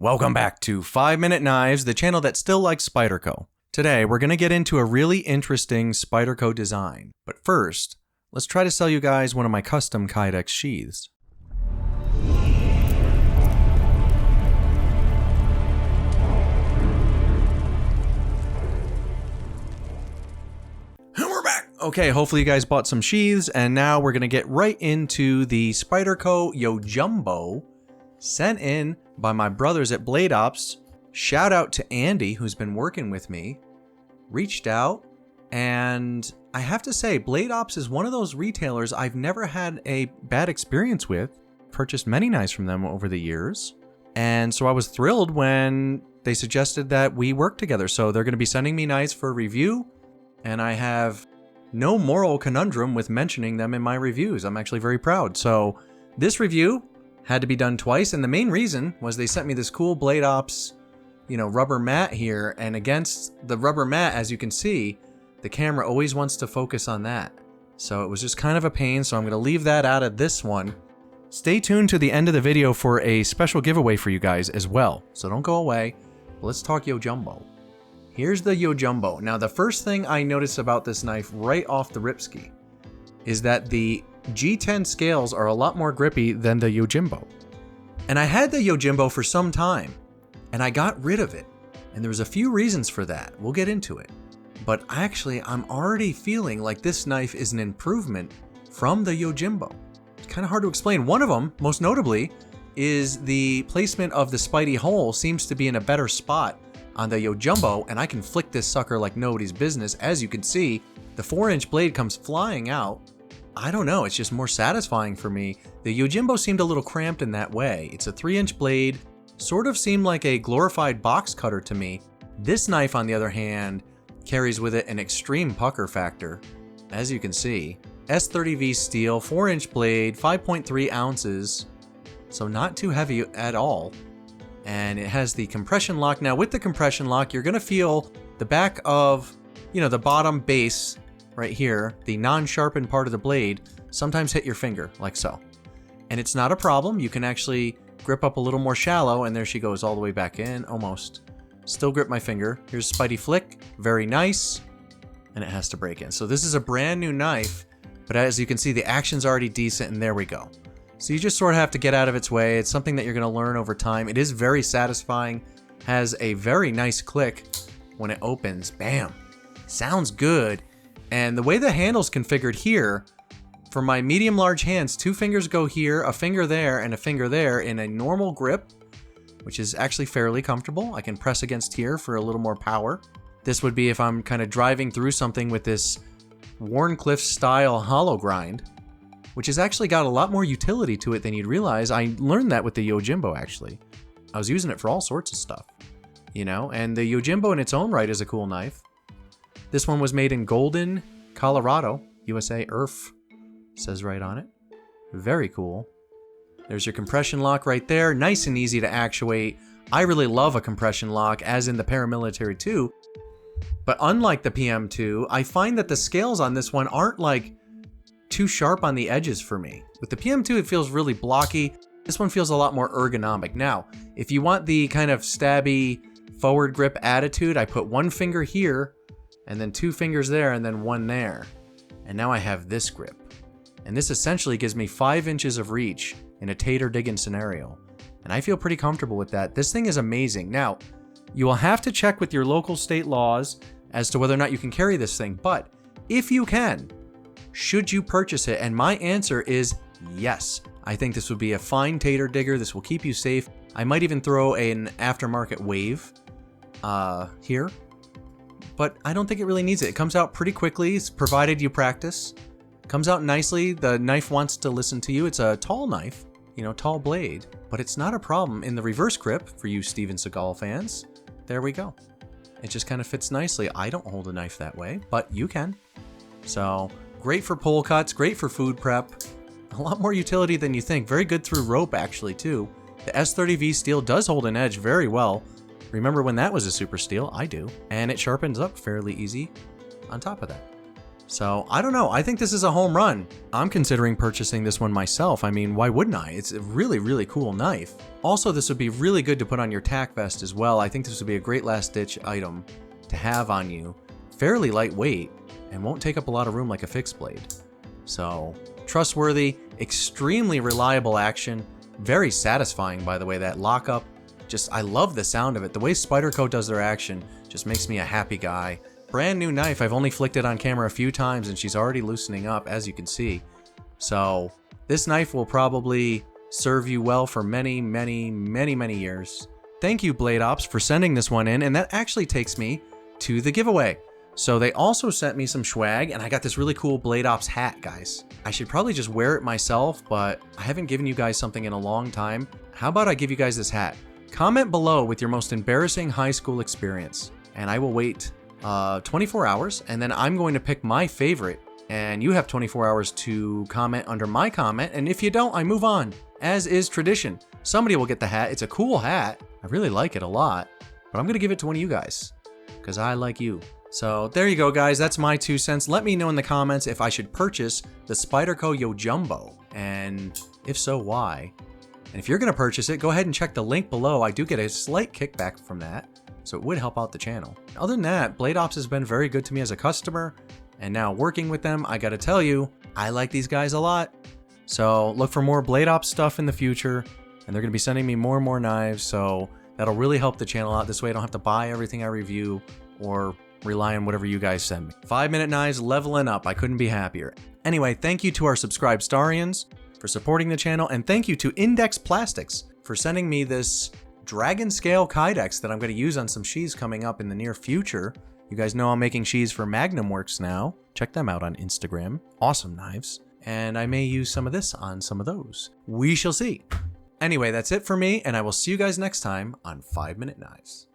Welcome back to 5-Minute Knives, the channel that still likes Spyderco. Today, we're going to get into a really interesting Spyderco design. But first, let's try to sell you guys one of my custom Kydex sheaths. And we're back! Okay, hopefully you guys bought some sheaths, and now we're going to get right into the Spyderco Yojumbo sent in by my brothers at Blade Ops. Shout out to Andy, who's been working with me. Reached out, and I have to say, Blade Ops is one of those retailers I've never had a bad experience with. Purchased many knives from them over the years, and so I was thrilled when they suggested that we work together. So they're going to be sending me knives for review, and I have no moral conundrum with mentioning them in my reviews. I'm actually very proud. So this review had to be done twice, and the main reason was they sent me this cool Blade Ops, rubber mat here, and against the rubber mat, as you can see, the camera always wants to focus on that. So it was just kind of a pain, so I'm going to leave that out of this one. Stay tuned to the end of the video for a special giveaway for you guys as well, so don't go away. Let's talk Yojumbo. Here's the Yojumbo. Now, the first thing I noticed about this knife right off the ripski is that the G10 scales are a lot more grippy than the Yojimbo. And I had the Yojimbo for some time, and I got rid of it. And there was a few reasons for that. We'll get into it. But actually, I'm already feeling like this knife is an improvement from the Yojimbo. It's kind of hard to explain. One of them, most notably, is the placement of the Spidey hole seems to be in a better spot on the Yojumbo, and I can flick this sucker like nobody's business. As you can see, the 4-inch blade comes flying out. I don't know, it's just more satisfying for me. The Yojimbo seemed a little cramped in that way. It's a 3-inch blade, sort of seemed like a glorified box cutter to me. This knife, on the other hand, carries with it an extreme pucker factor. As you can see, S30V steel, 4-inch blade, 5.3 ounces, so not too heavy at all. And it has the compression lock. Now with the compression lock, you're gonna feel the back of, the bottom base right here, the non-sharpened part of the blade, sometimes hit your finger, like so. And it's not a problem. You can actually grip up a little more shallow, and there she goes all the way back in, almost. Still grip my finger. Here's Spidey flick, very nice. And it has to break in. So this is a brand new knife, but as you can see, the action's already decent, and there we go. So you just sort of have to get out of its way. It's something that you're gonna learn over time. It is very satisfying, has a very nice click when it opens. Bam, sounds good. And the way the handle's configured here, for my medium-large hands, 2 fingers go here, a finger there, and a finger there in a normal grip, which is actually fairly comfortable. I can press against here for a little more power. This would be if I'm kind of driving through something with this Warncliffe style hollow grind, which has actually got a lot more utility to it than you'd realize. I learned that with the Yojimbo, actually. I was using it for all sorts of stuff, and the Yojimbo in its own right is a cool knife. This one was made in Golden, Colorado, USA, IRF, says right on it. Very cool. There's your compression lock right there, nice and easy to actuate. I really love a compression lock, as in the Paramilitary 2, but unlike the PM2, I find that the scales on this one aren't like too sharp on the edges for me. With the PM2, it feels really blocky. This one feels a lot more ergonomic. Now, if you want the kind of stabby forward grip attitude, I put 1 finger here, and then 2 fingers there, and then 1 there. And now I have this grip. And this essentially gives me 5 inches of reach in a tater digging scenario. And I feel pretty comfortable with that. This thing is amazing. Now, you will have to check with your local state laws as to whether or not you can carry this thing. But if you can, should you purchase it? And my answer is yes. I think this would be a fine tater digger. This will keep you safe. I might even throw an aftermarket wave here. But I don't think it really needs it. It comes out pretty quickly, provided you practice. Comes out nicely. The knife wants to listen to you. It's a tall knife, tall blade, but it's not a problem in the reverse grip for you Steven Seagal fans. There we go. It just kind of fits nicely. I don't hold a knife that way, but you can. So great for pull cuts, great for food prep. A lot more utility than you think. Very good through rope, actually, too. The S30V steel does hold an edge very well. Remember when that was a super steel? I do. And it sharpens up fairly easy on top of that. So I don't know. I think this is a home run. I'm considering purchasing this one myself. I mean, why wouldn't I? It's a really, really cool knife. Also, this would be really good to put on your tack vest as well. I think this would be a great last ditch item to have on you. Fairly lightweight and won't take up a lot of room like a fixed blade. So trustworthy, extremely reliable action. Very satisfying, by the way, that lockup. Just, I love the sound of it. The way Spyderco does their action just makes me a happy guy. Brand new knife. I've only flicked it on camera a few times and she's already loosening up, as you can see. So this knife will probably serve you well for many, many, many, many years. Thank you, Blade Ops, for sending this one in, and that actually takes me to the giveaway. So they also sent me some swag, and I got this really cool Blade Ops hat, guys. I should probably just wear it myself, but I haven't given you guys something in a long time. How about I give you guys this hat? Comment below with your most embarrassing high school experience, and I will wait 24 hours, and then I'm going to pick my favorite, and you have 24 hours to comment under my comment, and if you don't, I move on, as is tradition. Somebody will get the hat. It's a cool hat. I really like it a lot, but I'm going to give it to one of you guys, because I like you. So there you go, guys. That's my 2 cents. Let me know in the comments if I should purchase the Spyderco Yojumbo, and if so, why? And if you're going to purchase it, go ahead and check the link below. I do get a slight kickback from that, so it would help out the channel. Other than that, Blade Ops has been very good to me as a customer, and now working with them, I got to tell you, I like these guys a lot. So look for more Blade Ops stuff in the future, and they're going to be sending me more and more knives, so that'll really help the channel out. This way I don't have to buy everything I review or rely on whatever you guys send me. 5-minute knives leveling up. I couldn't be happier. Anyway, thank you to our subscribed Starians for supporting the channel, and thank you to Index Plastics for sending me this dragon scale Kydex that I'm going to use on some sheaths coming up in the near future. You guys know I'm making sheaths for Magnum Works now. Check them out on Instagram. Awesome knives. And I may use some of this on some of those. We shall see. Anyway, that's it for me, and I will see you guys next time on 5-Minute Knives.